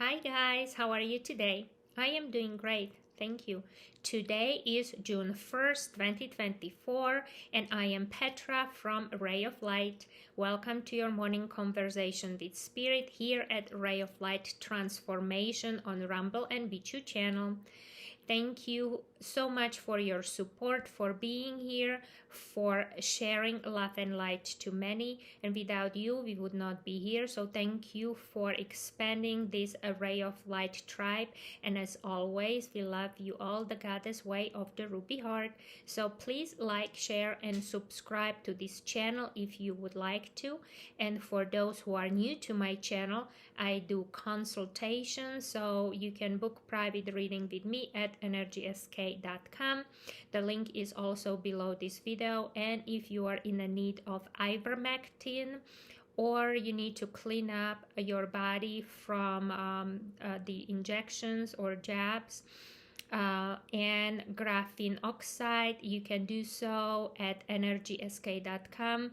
Hi guys, how are you today? I am doing great, thank you. Today is June 1st, 2024, and I am Petra from Ray of Light. Welcome to your morning conversation with Spirit here at Ray of Light Transformation on Rumble and Bichu channel. Thank you so much for your support, for being here, for sharing love and light to many. And without you, we would not be here. So thank you for expanding this array of light tribe. And as always, we love you all the goddess way of the ruby heart. So please like, share, and subscribe to this channel if you would like to. And for those who are new to my channel, I do consultations, so you can book private reading with me at energysk.com. The link is also below this video, and if you are in the need of ivermectin or you need to clean up your body from the injections or jabs, and graphene oxide, you can do so at energysk.com.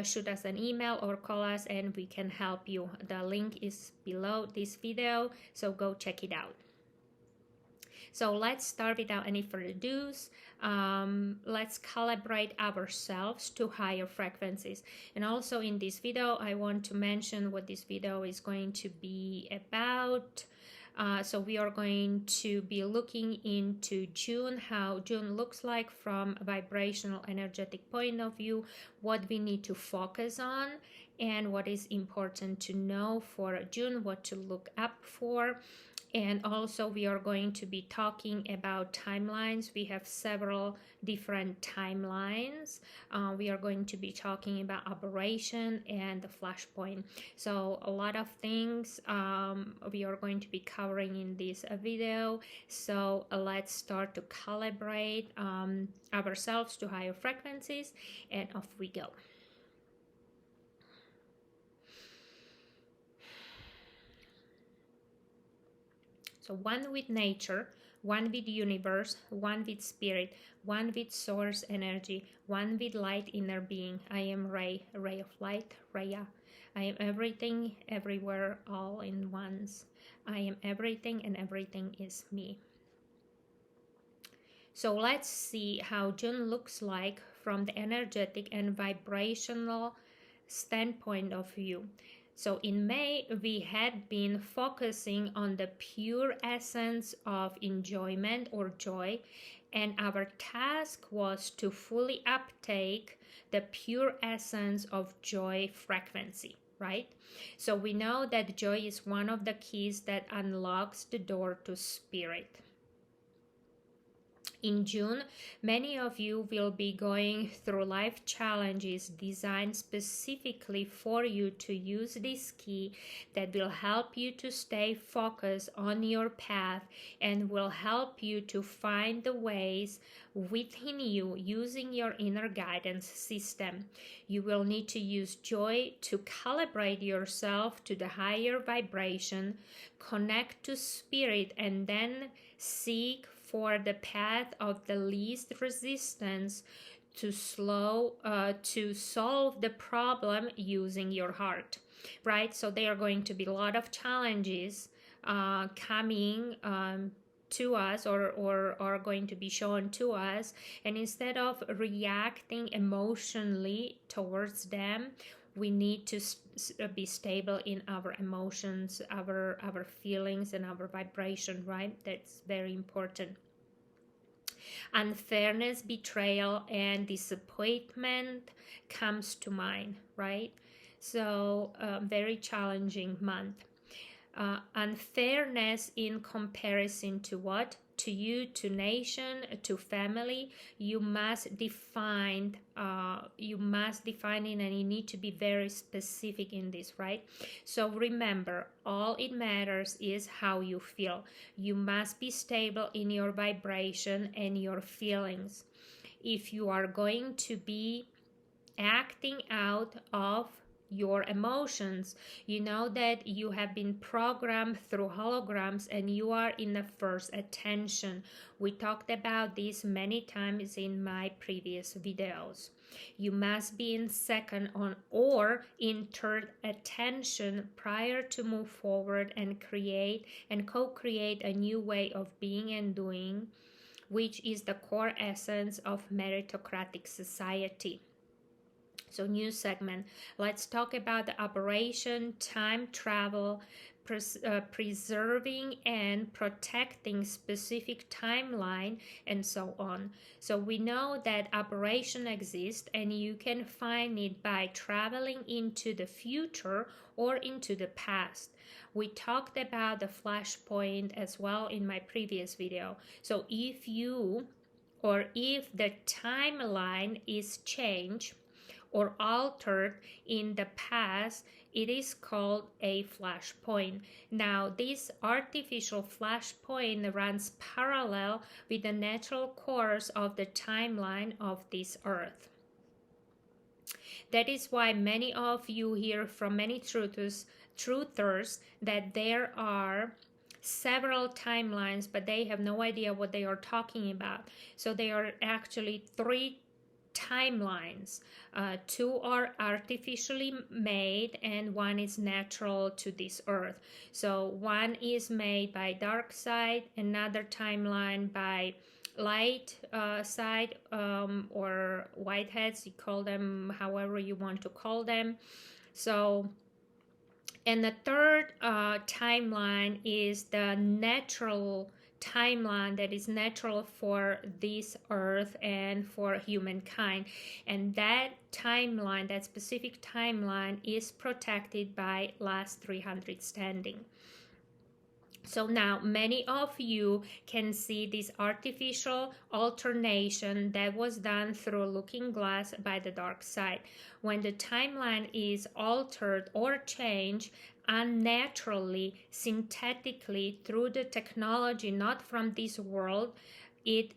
Shoot us an email or call us and we can help you. The link is below this video, so go check it out. So let's start without any further ado. Let's calibrate ourselves to higher frequencies. And also in this video, I want to mention what this video is going to be about. So we are going to be looking into June, how June looks like from a vibrational energetic point of view, what we need to focus on, and what is important to know for June, what to look up for. And also we are going to be talking about timelines. We have several different timelines. We are going to be talking about Aberration and the flashpoint. So a lot of things we are going to be covering in this video. So let's start to calibrate ourselves to higher frequencies, and off we go. So one with nature, one with universe, one with spirit, one with source energy, one with light inner being. I am Ray, ray of light, Raya. I am everything, everywhere, all in once. I am everything and everything is me. So let's see how June looks like from the energetic and vibrational standpoint of view. So in May, we had been focusing on the pure essence of enjoyment or joy, and our task was to fully uptake the pure essence of joy frequency, right? So we know that joy is one of the keys that unlocks the door to spirit. In June, many of you will be going through life challenges designed specifically for you to use this key that will help you to stay focused on your path and will help you to find the ways within you using your inner guidance system. You will need to use joy to calibrate yourself to the higher vibration, connect to spirit, and then seek for the path of the least resistance to solve the problem using your heart, right? So there are going to be a lot of challenges coming to us or are going to be shown to us, and instead of reacting emotionally towards them, we need to be stable in our emotions, our feelings, and our vibration, right? That's very important. Unfairness, betrayal, and disappointment comes to mind, right? So very challenging month. Unfairness in comparison to what? To you, to nation, to family. You must define it, and you need to be very specific in this, right? So remember, all it matters is how you feel. You must be stable in your vibration and your feelings. If you are going to be acting out of your emotions. You know that you have been programmed through holograms and you are in the first attention. We talked about this many times in my previous videos. You must be in second on or in third attention prior to move forward and create and co-create a new way of being and doing, which is the core essence of meritocratic society. So new segment, let's talk about the aberration, time travel, preserving and protecting specific timeline, and so on. So we know that aberration exists and you can find it by traveling into the future or into the past. We talked about the flashpoint as well in my previous video. So if you or if the timeline is changed or altered in the past, it is called a flashpoint. Now, this artificial flashpoint runs parallel with the natural course of the timeline of this earth. That is why many of you hear from many truthers that there are several timelines, but they have no idea what they are talking about. So there are actually three timelines. Two are artificially made and one is natural to this earth. So one is made by dark side, another timeline by light side, or whiteheads, you call them however you want to call them. So, and the third timeline is the natural timeline that is natural for this earth and for humankind, and that timeline, that specific timeline, is protected by last 300 standing. So now many of you can see this artificial alternation that was done through looking glass by the dark side. When the timeline is altered or changed unnaturally, synthetically, through the technology not from this world, it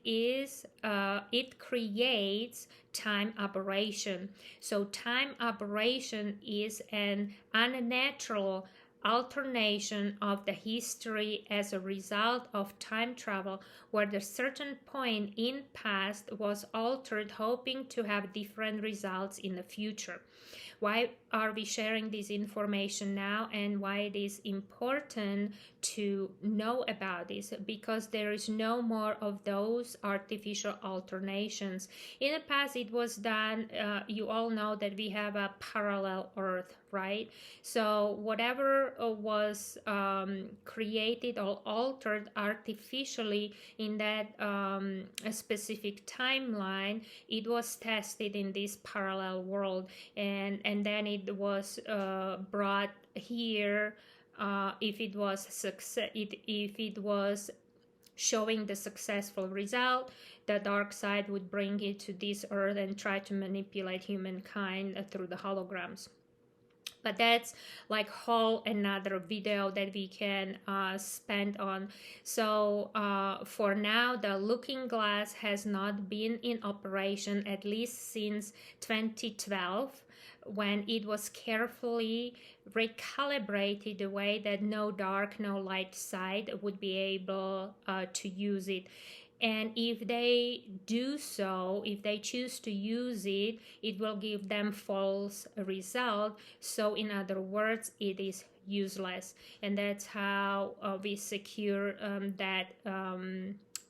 creates time aberration. So time aberration is an unnatural alternation of the history as a result of time travel, where the certain point in past was altered hoping to have different results in the future. Why are we sharing this information now and why it is important to know about this? Because there is no more of those artificial alternations. In the past it was done, you all know that we have a parallel earth, right? So whatever was created or altered artificially in that specific timeline, it was tested in this parallel world, and then it was brought here. If it was showing the successful result, the dark side would bring it to this earth and try to manipulate humankind through the holograms. But that's like whole another video that we can spend on. So for now, the looking glass has not been in operation at least since 2012, when it was carefully recalibrated the way that no dark, no light side would be able to use it. And if they do so, if they choose to use it, it will give them false result. So in other words, it is useless. And that's how we secure that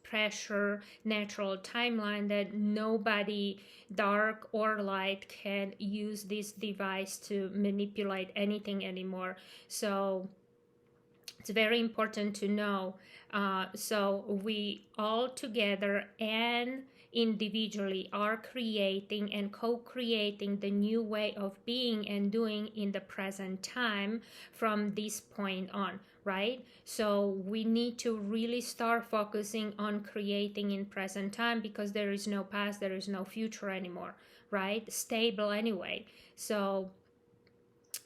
pressure natural timeline, that nobody, dark or light, can use this device to manipulate anything anymore. So it's very important to know. So we all together and individually are creating and co-creating the new way of being and doing in the present time from this point on, right? So we need to really start focusing on creating in present time, because there is no past, there is no future anymore, right? Stable anyway. So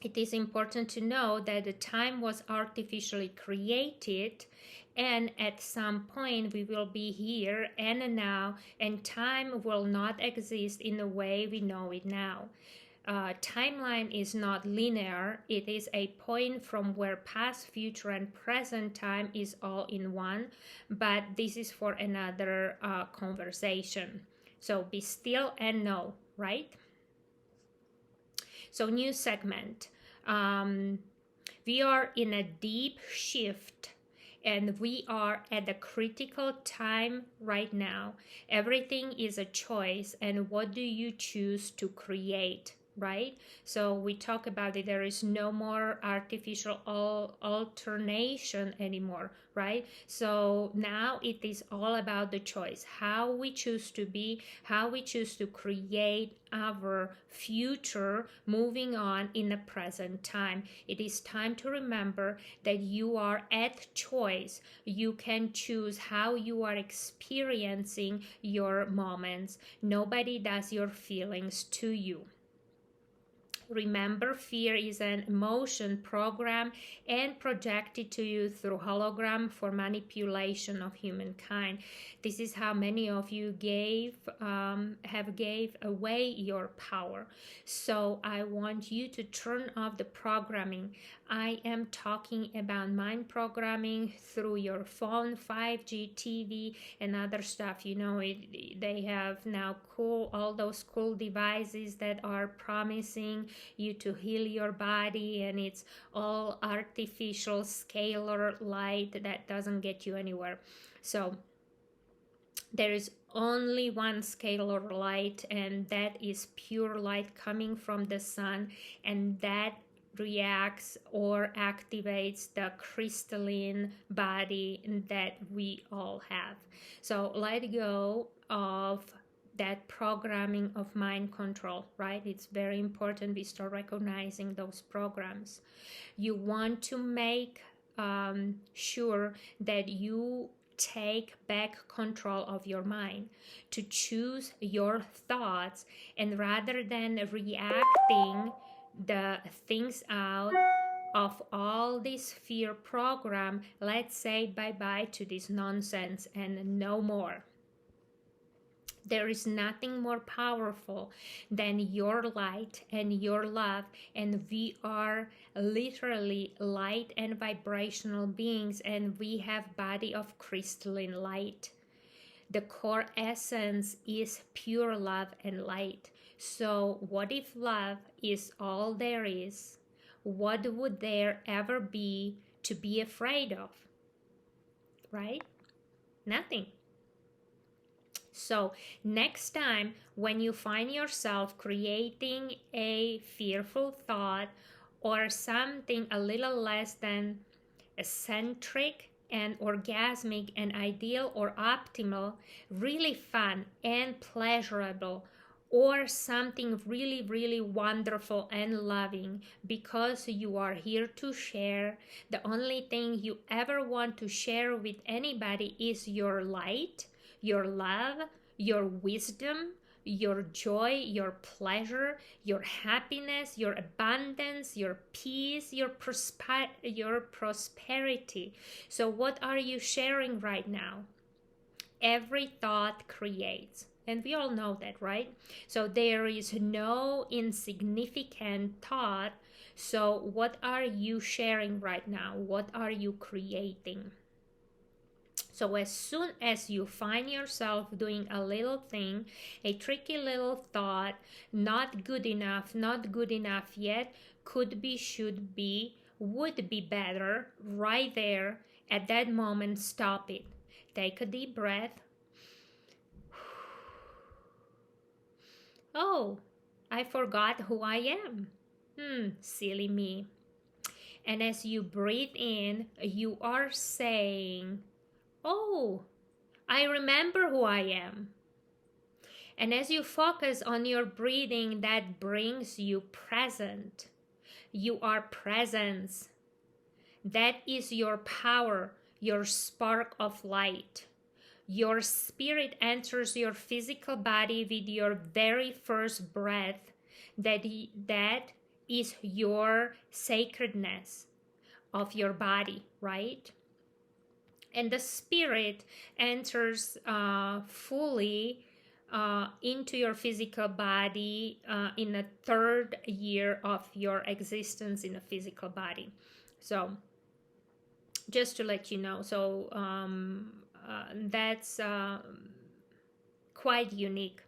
it is important to know that the time was artificially created, and at some point we will be here and now, and time will not exist in the way we know it now. timeline is not linear. It is a point from where past, future, and present time is all in one. But this is for another conversation. So be still and know, right? So new segment. We are in a deep shift, and we are at a critical time right now. Everything is a choice, and what do you choose to create, right? So we talk about it. There is no more artificial alternation anymore, right? So now it is all about the choice, how we choose to be, how we choose to create our future moving on in the present time. It is time to remember that you are at choice. You can choose how you are experiencing your moments. Nobody does your feelings to you. Remember, fear is an emotion programmed and projected to you through hologram for manipulation of humankind. This is how many of you have gave away your power. So I want you to turn off the programming. I am talking about mind programming through your phone, 5G, TV, and other stuff. You know, they have now all those cool devices that are promising you to heal your body, and it's all artificial scalar light that doesn't get you anywhere. So there is only one scalar light, and that is pure light coming from the sun, and that reacts or activates the crystalline body that we all have. So let go of that programming of mind control, right? It's very important we start recognizing those programs. You want to make sure that you take back control of your mind, to choose your thoughts, and rather than reacting the things out of all this fear program, let's say bye-bye to this nonsense and no more. There is nothing more powerful than your light and your love, and we are literally light and vibrational beings, and we have body of crystalline light. The core essence is pure love and light. So what if love is all there is? What would there ever be to be afraid of? Right? Nothing. So next time when you find yourself creating a fearful thought or something a little less than eccentric and orgasmic and ideal or optimal, really fun and pleasurable, or something really, really wonderful and loving, because you are here to share. The only thing you ever want to share with anybody is your light, your love, your wisdom, your joy, your pleasure, your happiness, your abundance, your peace, your prosperity. So what are you sharing right now? Every thought creates. And we all know that, right? So there is no insignificant thought. So what are you sharing right now? What are you creating? So as soon as you find yourself doing a little thing, a tricky little thought, not good enough yet, could be, should be, would be better, right there, at that moment, stop it. Take a deep breath. Oh, I forgot who I am. Silly me. And as you breathe in, you are saying, oh, I remember who I am. And as you focus on your breathing, that brings you present. You are presence. That is your power, your spark of light. Your spirit enters your physical body with your very first breath. That is your sacredness of your body, right? And the spirit enters fully into your physical body in the third year of your existence in a physical body. So just to let you know, so that's quite unique.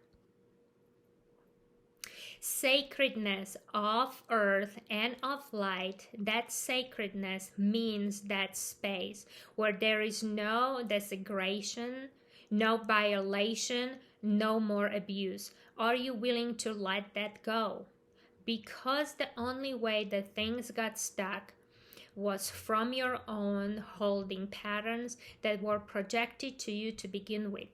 Sacredness of earth and of light, that sacredness means that space where there is no desecration, no violation, no more abuse. Are you willing to let that go? Because the only way that things got stuck was from your own holding patterns that were projected to you to begin with.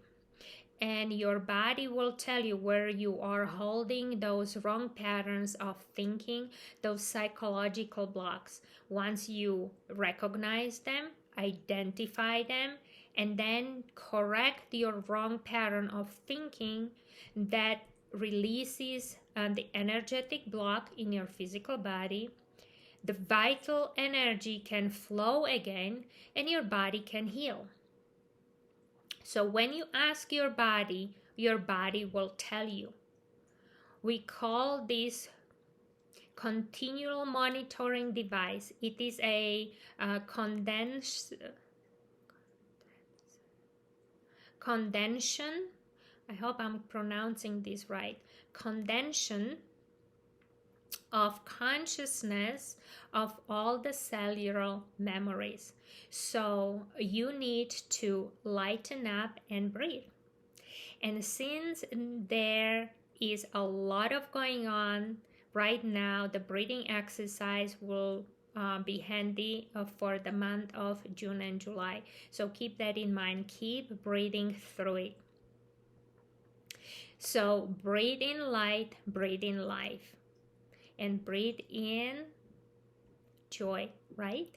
And your body will tell you where you are holding those wrong patterns of thinking, those psychological blocks. Once you recognize them, identify them, and then correct your wrong pattern of thinking, that releases the energetic block in your physical body. The vital energy can flow again, and your body can heal. So when you ask your body will tell you. We call this continual monitoring device. It is a condension. I hope I'm pronouncing this right. Condension of consciousness of all the cellular memories. So you need to lighten up and breathe. And since there is a lot of going on right now, the breathing exercise will be handy for the month of June and July. So keep that in mind. Keep breathing through it. So breathe in light, breathe in life, and breathe in joy, right?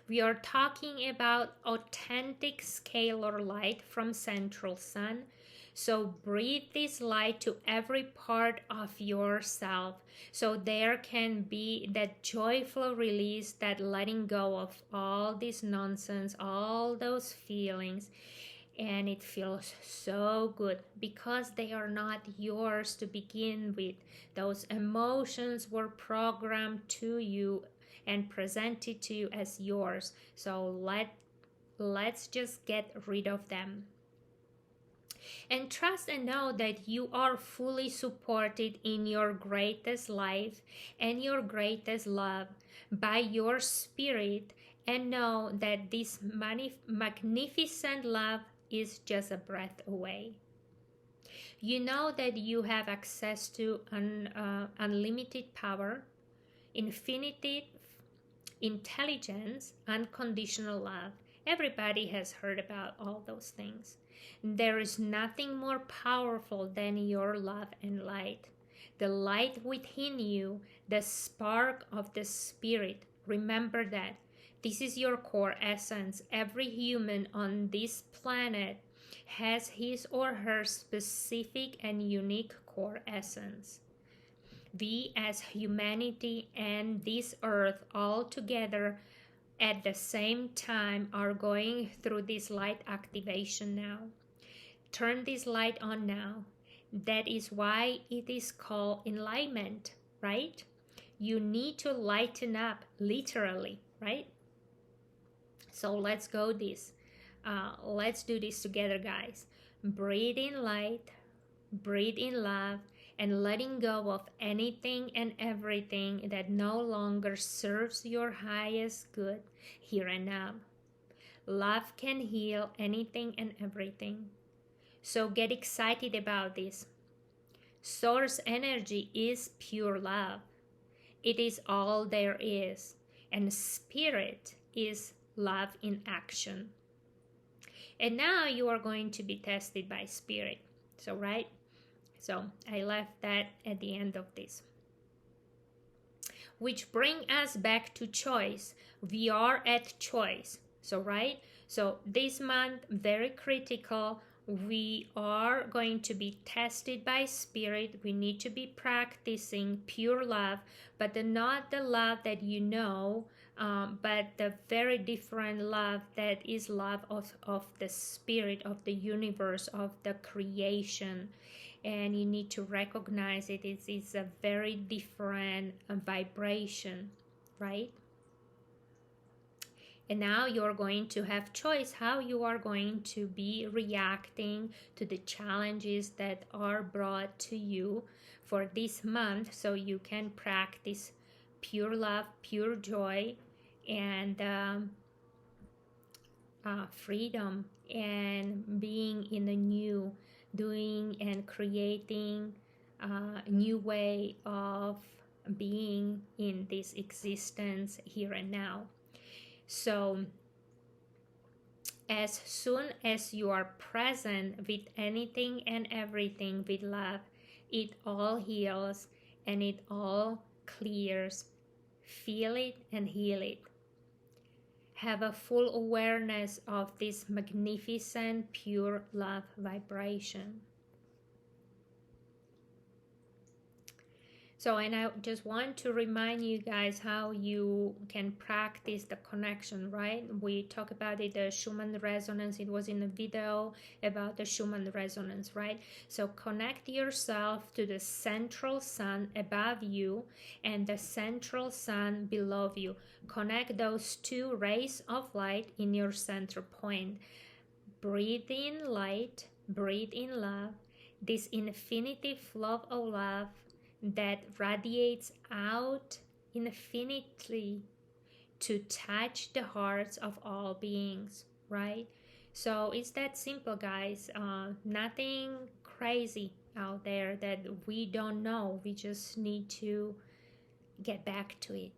We are talking about authentic scalar light from central sun. So breathe this light to every part of yourself. So there can be that joyful release, that letting go of all this nonsense, all those feelings. And it feels so good because they are not yours to begin with. Those emotions were programmed to you and presented to you as yours. So let's just get rid of them. And trust and know that you are fully supported in your greatest life and your greatest love by your spirit, and know that this magnificent love is just a breath away. You know that you have access to unlimited power, infinite intelligence, unconditional love. Everybody has heard about all those things. There is nothing more powerful than your love and light. The light within you, the spark of the spirit. Remember that. This is your core essence. Every human on this planet has his or her specific and unique core essence. We as humanity and this earth all together at the same time are going through this light activation now. Turn this light on now. That is why it is called enlightenment, right? You need to lighten up, literally, right? So let's go this. Let's do this together, guys. Breathe in light, breathe in love, and letting go of anything and everything that no longer serves your highest good here and now. Love can heal anything and everything. So get excited about this. Source energy is pure love. It is all there is. And spirit is love in action. And now you are going to be tested by spirit. So, right? So I left that at the end of this. Which bring us back to choice. We are at choice. So, right? So this month, very critical. We are going to be tested by spirit. We need to be practicing pure love, but not the love that you know but the very different love that is love of the spirit, of the universe, of the creation. And you need to recognize it. It's a very different vibration, right? And now you're going to have choice how you are going to be reacting to the challenges that are brought to you for this month, so you can practice pure love, pure joy, and freedom, and being in a new, doing and creating a new way of being in this existence here and now. So as soon as you are present with anything and everything with love, it all heals and it all clears. Feel it and heal it. Have a full awareness of this magnificent pure love vibration. So, and I just want to remind you guys how you can practice the connection, right? We talked about it, the Schumann resonance. It was in the video about the Schumann resonance, right? So connect yourself to the central sun above you and the central sun below you. Connect those two rays of light in your center point. Breathe in light, breathe in love, this infinity flow of love that radiates out infinitely to touch the hearts of all beings, right? So it's that simple, guys. Nothing crazy out there that we don't know. We just need to get back to it.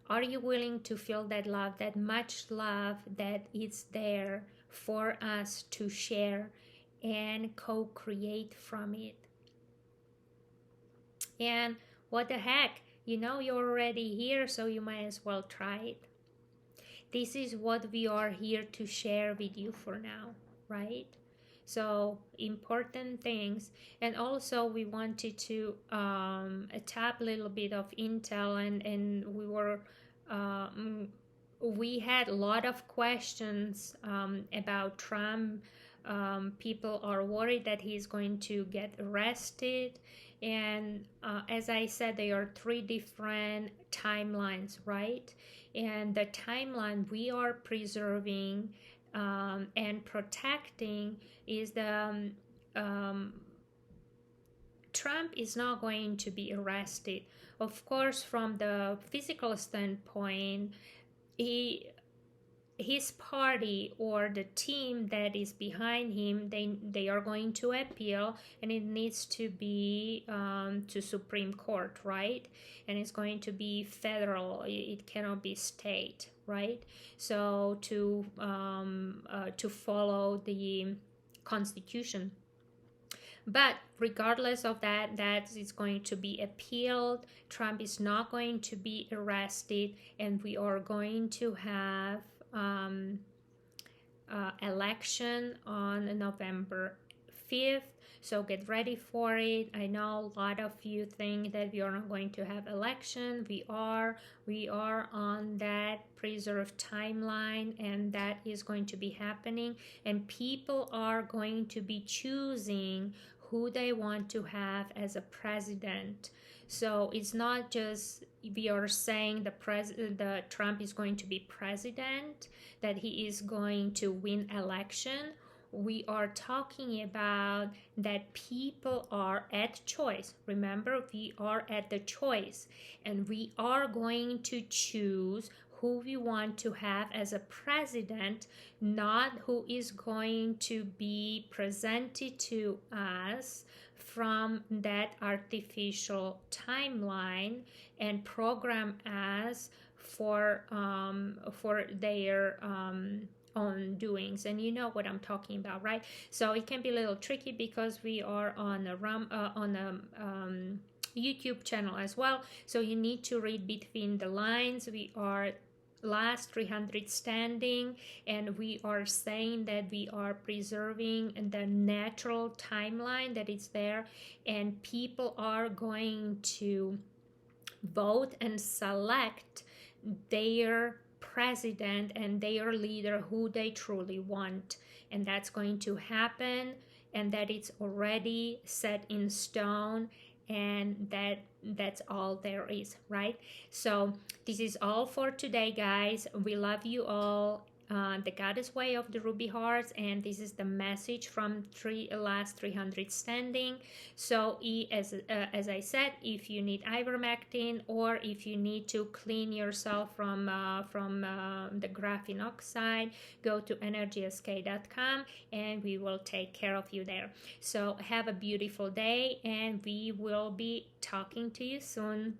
Are you willing to feel that love, that much love that is there for us to share and co-create from it? And what the heck, you know you're already here, so you might as well try it. This is what we are here to share with you for now, right? So important things. And also we wanted to tap a little bit of intel, and we had a lot of questions about Trump. People are worried that he's going to get arrested. And as I said, there are three different timelines, right? And the timeline we are preserving and protecting is the Trump is not going to be arrested. Of course, from the physical standpoint, his party or the team that is behind him, they are going to appeal, and it needs to be to Supreme Court, right? And it's going to be federal. It cannot be state, right? So to follow the Constitution. But regardless of that, that is going to be appealed. Trump is not going to be arrested, and we are going to have election on November 5th. So get ready for it. I know a lot of you think that we are not going to have election. We are on that preserved timeline, and that is going to be happening, and people are going to be choosing who they want to have as a president. So it's not just we are saying the Trump is going to be president, that he is going to win election. We are talking about that people are at choice. Remember, we are at the choice, and we are going to choose who we want to have as a president, not who is going to be presented to us from that artificial timeline and program us for their own doings. And you know what I'm talking about, right? So it can be a little tricky because we are on a YouTube channel as well, so you need to read between the lines. We are last 300 standing, and we are saying that we are preserving the natural timeline that is there, and people are going to vote and select their president and their leader who they truly want. And that's going to happen, and that it's already set in stone, and that's all there is, right? So this is all for today, guys. We love you all. The Goddess Way of the Ruby Hearts, and this is the message from last 300 standing. So as I said, if you need ivermectin, or if you need to clean yourself from the graphene oxide, go to energysk.com and we will take care of you there. So have a beautiful day, and we will be talking to you soon.